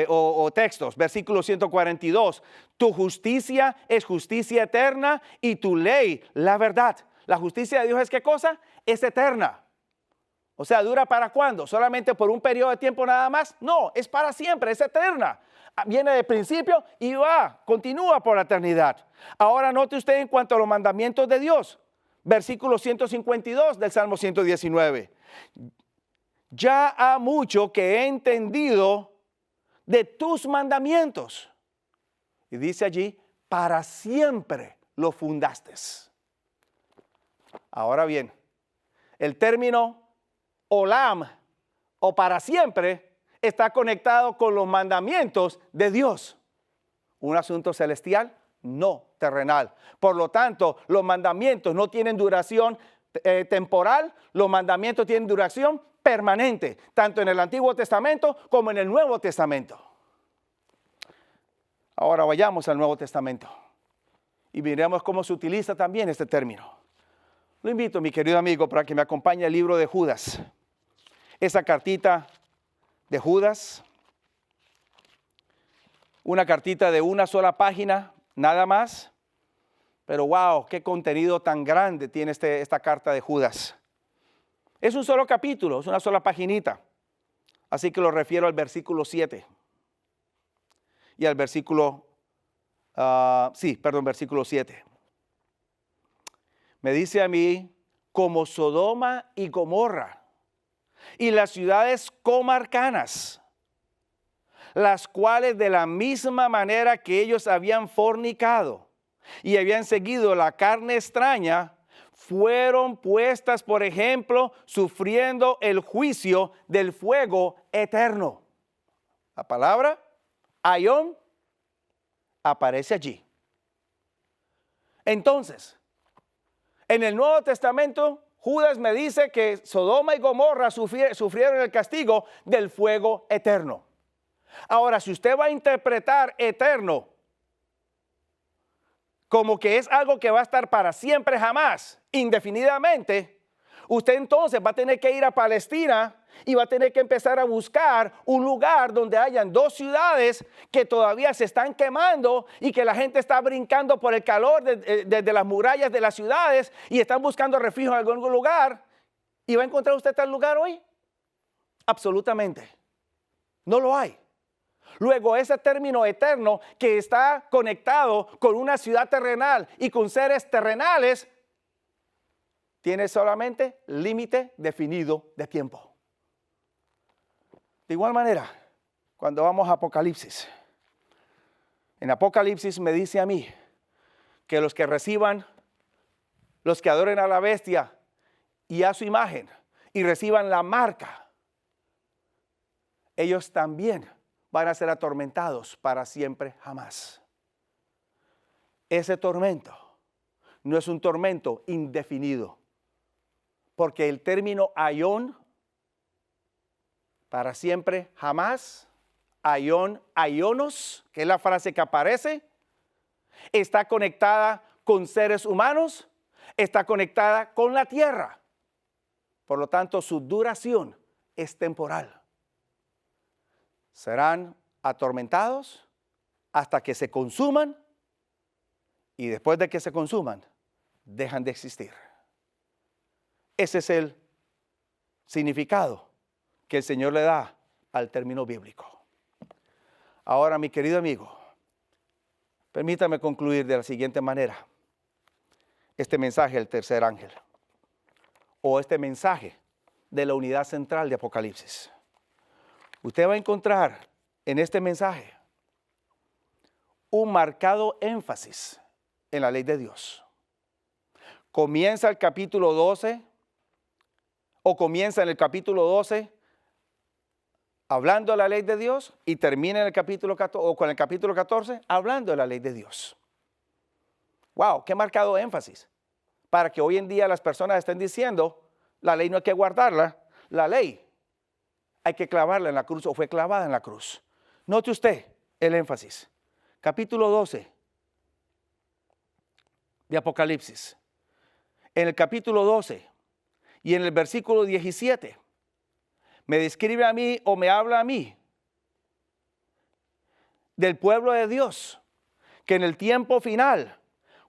o textos. Versículo 142. Tu justicia es justicia eterna y tu ley la verdad. La justicia de Dios es ¿qué cosa? Es eterna. O sea, ¿dura para cuándo? ¿Solamente por un periodo de tiempo nada más? No, es para siempre, es eterna. Viene de principio y continúa por la eternidad. Ahora note usted en cuanto a los mandamientos de Dios. Versículo 152 del Salmo 119. Ya ha mucho que he entendido de tus mandamientos. Y dice allí, para siempre lo fundaste. Ahora bien, el término olam o para siempre está conectado con los mandamientos de Dios. Un asunto celestial, no terrenal. Por lo tanto, los mandamientos no tienen duración temporal, los mandamientos tienen duración permanente, tanto en el Antiguo Testamento como en el Nuevo Testamento. Ahora vayamos al Nuevo Testamento y miremos cómo se utiliza también este término. Lo invito, mi querido amigo, para que me acompañe al libro de Judas. Esa cartita de Judas, una cartita de una sola página, nada más. Pero wow, qué contenido tan grande tiene esta carta de Judas. Es un solo capítulo, es una sola paginita. Así que lo refiero al versículo 7. Y al versículo, versículo 7. Me dice a mí, como Sodoma y Gomorra, y las ciudades comarcanas, las cuales de la misma manera que ellos habían fornicado y habían seguido la carne extraña, fueron puestas, por ejemplo, sufriendo el juicio del fuego eterno. La palabra Aión aparece allí. Entonces, en el Nuevo Testamento, Judas me dice que Sodoma y Gomorra sufrieron el castigo del fuego eterno. Ahora, si usted va a interpretar eterno como que es algo que va a estar para siempre, jamás, indefinidamente, usted entonces va a tener que ir a Palestina y va a tener que empezar a buscar un lugar donde hayan dos ciudades que todavía se están quemando y que la gente está brincando por el calor desde las murallas de las ciudades y están buscando refugio en algún lugar. ¿Y va a encontrar usted tal lugar hoy? Absolutamente. No lo hay. Luego, ese término eterno que está conectado con una ciudad terrenal y con seres terrenales, tiene solamente límite definido de tiempo. De igual manera, cuando vamos a Apocalipsis, en Apocalipsis me dice a mí que los que reciban, los que adoren a la bestia y a su imagen y reciban la marca, ellos también van a ser atormentados para siempre jamás. Ese tormento no es un tormento indefinido, porque el término aión, para siempre jamás, aión, aionos, que es la frase que aparece, está conectada con seres humanos, está conectada con la tierra. Por lo tanto, su duración es temporal. Serán atormentados hasta que se consuman y después de que se consuman, dejan de existir. Ese es el significado que el Señor le da al término bíblico. Ahora, mi querido amigo, permítame concluir de la siguiente manera este mensaje del tercer ángel, o este mensaje de la unidad central de Apocalipsis. Usted va a encontrar en este mensaje un marcado énfasis en la ley de Dios. Comienza el capítulo 12, o comienza en el capítulo 12 hablando de la ley de Dios y termina en el capítulo 14, o con el capítulo 14 hablando de la ley de Dios. Wow, qué marcado énfasis. Para que hoy en día las personas estén diciendo, la ley no hay que guardarla, la ley hay que clavarla en la cruz o fue clavada en la cruz. Note usted el énfasis. Capítulo 12 de Apocalipsis. en el capítulo 12 y en el versículo 17, me describe a mí o me habla a mí del pueblo de Dios, que en el tiempo final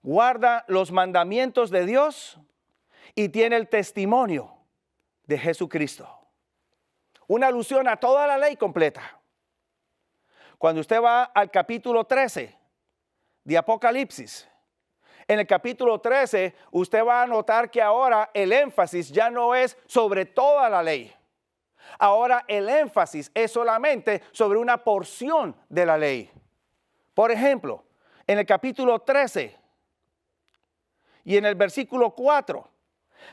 guarda los mandamientos de Dios y tiene el testimonio de Jesucristo. Una alusión a toda la ley completa. Cuando usted va al capítulo 13 de Apocalipsis, en el capítulo 13 usted va a notar que ahora el énfasis ya no es sobre toda la ley. Ahora el énfasis es solamente sobre una porción de la ley. Por ejemplo, en el capítulo 13 y en el versículo 4,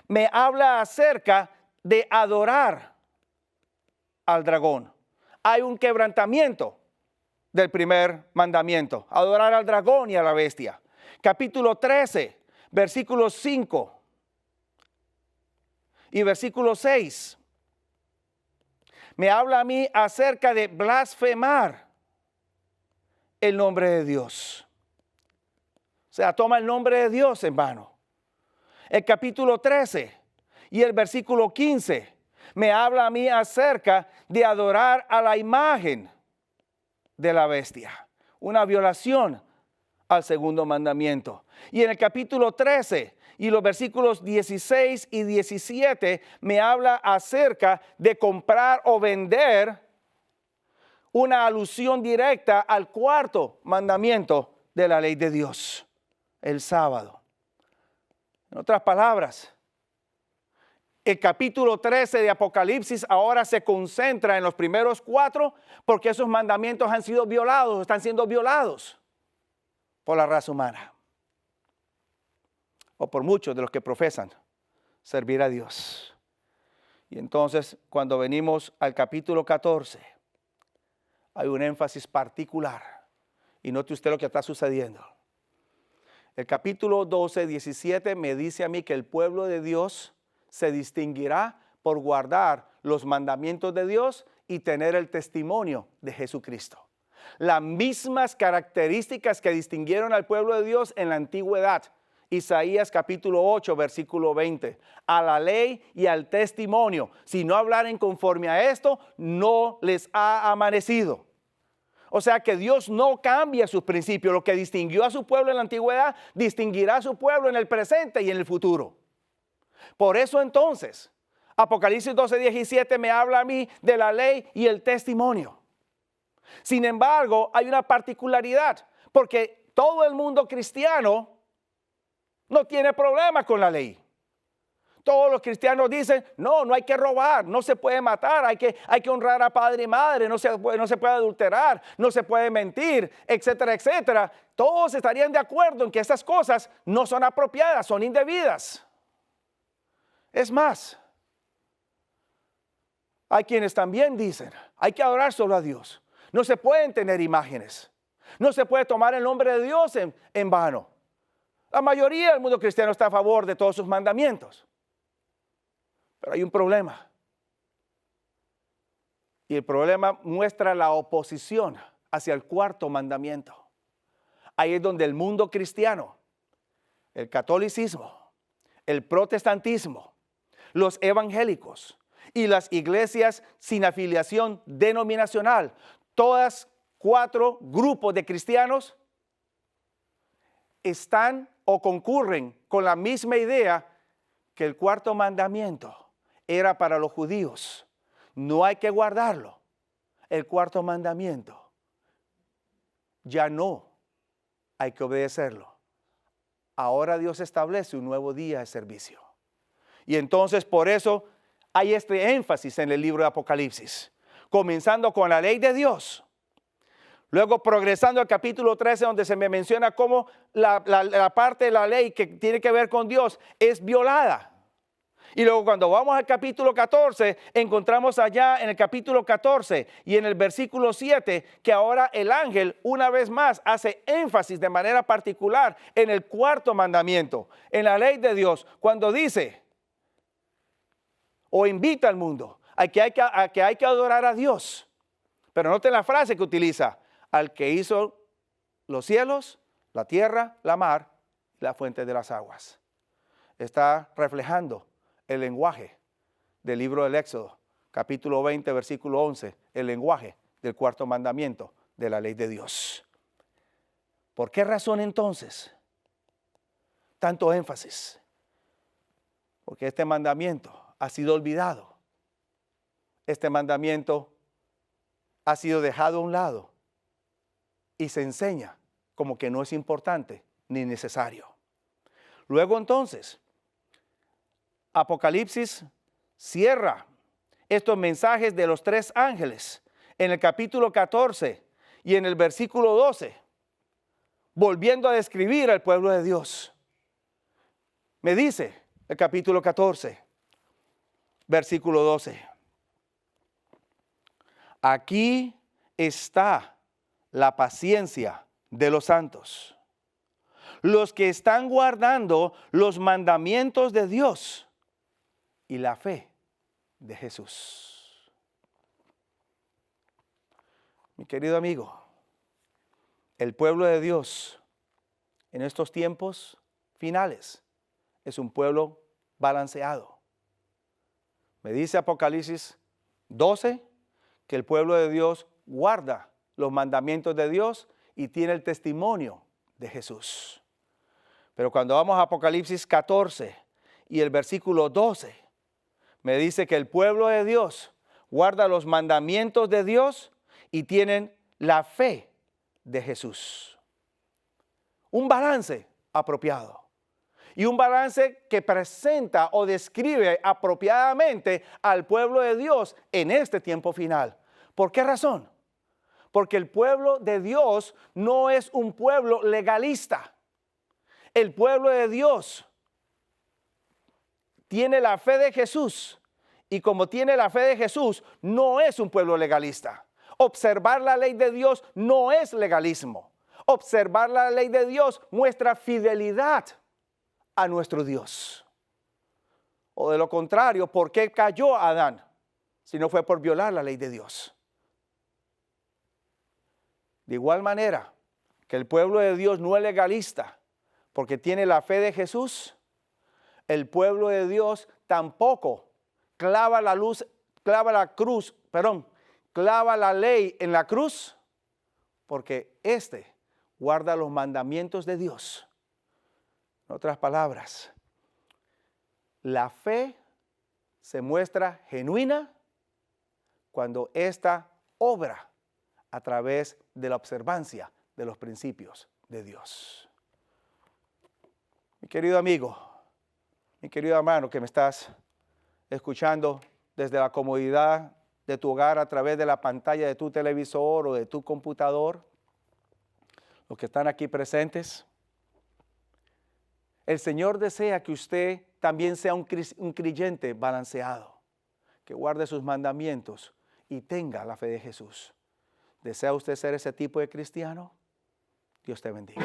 me habla acerca de adorar al dragón. Hay un quebrantamiento del primer mandamiento, adorar al dragón y a la bestia. Capítulo 13, versículos 5 y versículo 6. Me habla a mí acerca de blasfemar el nombre de Dios. O sea, toma el nombre de Dios en vano. El capítulo 13 y el versículo 15 me habla a mí acerca de adorar a la imagen de la bestia. Una violación al segundo mandamiento. Y en el capítulo 13 y los versículos 16 y 17 me habla acerca de comprar o vender, una alusión directa al cuarto mandamiento de la ley de Dios, el sábado. En otras palabras, el capítulo 13 de Apocalipsis ahora se concentra en los primeros 4 porque esos mandamientos han sido violados, están siendo violados por la raza humana o por muchos de los que profesan servir a Dios. Y entonces, cuando venimos al capítulo 14, hay un énfasis particular. Y note usted lo que está sucediendo. El capítulo 12, 17 me dice a mí que el pueblo de Dios se distinguirá por guardar los mandamientos de Dios y tener el testimonio de Jesucristo. Las mismas características que distinguieron al pueblo de Dios en la antigüedad. Isaías capítulo 8, versículo 20. A la ley y al testimonio. Si no hablaren conforme a esto, no les ha amanecido. O sea que Dios no cambia sus principios. Lo que distinguió a su pueblo en la antigüedad, distinguirá a su pueblo en el presente y en el futuro. Por eso entonces, Apocalipsis 12, 17 me habla a mí de la ley y el testimonio. Sin embargo, hay una particularidad, porque todo el mundo cristiano no tiene problema con la ley. Todos los cristianos dicen, no hay que robar, no se puede matar, hay que honrar a padre y madre, no se puede adulterar, no se puede mentir, etcétera, etcétera. Todos estarían de acuerdo en que estas cosas no son apropiadas, son indebidas. Es más, hay quienes también dicen, hay que adorar solo a Dios. No se pueden tener imágenes. No se puede tomar el nombre de Dios en vano. La mayoría del mundo cristiano está a favor de todos sus mandamientos. Pero hay un problema. Y el problema muestra la oposición hacia el cuarto mandamiento. Ahí es donde el mundo cristiano, el catolicismo, el protestantismo, los evangélicos y las iglesias sin afiliación denominacional, todas 4 grupos de cristianos están o concurren con la misma idea que el cuarto mandamiento era para los judíos. No hay que guardarlo. El cuarto mandamiento ya no hay que obedecerlo. Ahora Dios establece un nuevo día de servicio. Y entonces por eso hay este énfasis en el libro de Apocalipsis, comenzando con la ley de Dios. Luego progresando al capítulo 13, donde se me menciona cómo la parte de la ley que tiene que ver con Dios es violada. Y luego cuando vamos al capítulo 14, encontramos allá en el capítulo 14 y en el versículo 7 que ahora el ángel una vez más hace énfasis de manera particular en el cuarto mandamiento, en la ley de Dios, cuando dice o invita al mundo a que hay que adorar a Dios. Pero noten la frase que utiliza: al que hizo los cielos, la tierra, la mar, la fuente de las aguas. está reflejando el lenguaje del libro del Éxodo, capítulo 20, versículo 11, el lenguaje del cuarto mandamiento de la ley de Dios. ¿Por qué razón entonces tanto énfasis? Porque este mandamiento ha sido olvidado. Este mandamiento ha sido dejado a un lado y se enseña como que no es importante ni necesario. Luego entonces, Apocalipsis cierra estos mensajes de los tres ángeles en el capítulo 14 y en el versículo 12, volviendo a describir al pueblo de Dios. Me dice el capítulo 14, versículo 12. Aquí está la paciencia de los santos, los que están guardando los mandamientos de Dios y la fe de Jesús. Mi querido amigo, el pueblo de Dios en estos tiempos finales es un pueblo balanceado. Me dice Apocalipsis 12 que el pueblo de Dios guarda los mandamientos de Dios y tiene el testimonio de Jesús. Pero cuando vamos a Apocalipsis 14 y el versículo 12, me dice que el pueblo de Dios guarda los mandamientos de Dios y tienen la fe de Jesús. Un balance apropiado. Y un balance que presenta o describe apropiadamente al pueblo de Dios en este tiempo final. ¿Por qué razón? Porque el pueblo de Dios no es un pueblo legalista. El pueblo de Dios tiene la fe de Jesús y como tiene la fe de Jesús, no es un pueblo legalista. Observar la ley de Dios no es legalismo. Observar la ley de Dios muestra fidelidad a nuestro Dios. O de lo contrario, ¿por qué cayó Adán? Si no fue por violar la ley de Dios. De igual manera que el pueblo de Dios no es legalista porque tiene la fe de Jesús, el pueblo de Dios tampoco clava la ley en la cruz porque éste guarda los mandamientos de Dios. En otras palabras, la fe se muestra genuina cuando ésta obra a través de la observancia de los principios de Dios. Mi querido amigo, mi querido hermano que me estás escuchando desde la comodidad de tu hogar a través de la pantalla de tu televisor o de tu computador, los que están aquí presentes, el Señor desea que usted también sea un creyente balanceado, que guarde sus mandamientos y tenga la fe de Jesús. ¿Desea usted ser ese tipo de cristiano? Dios te bendiga.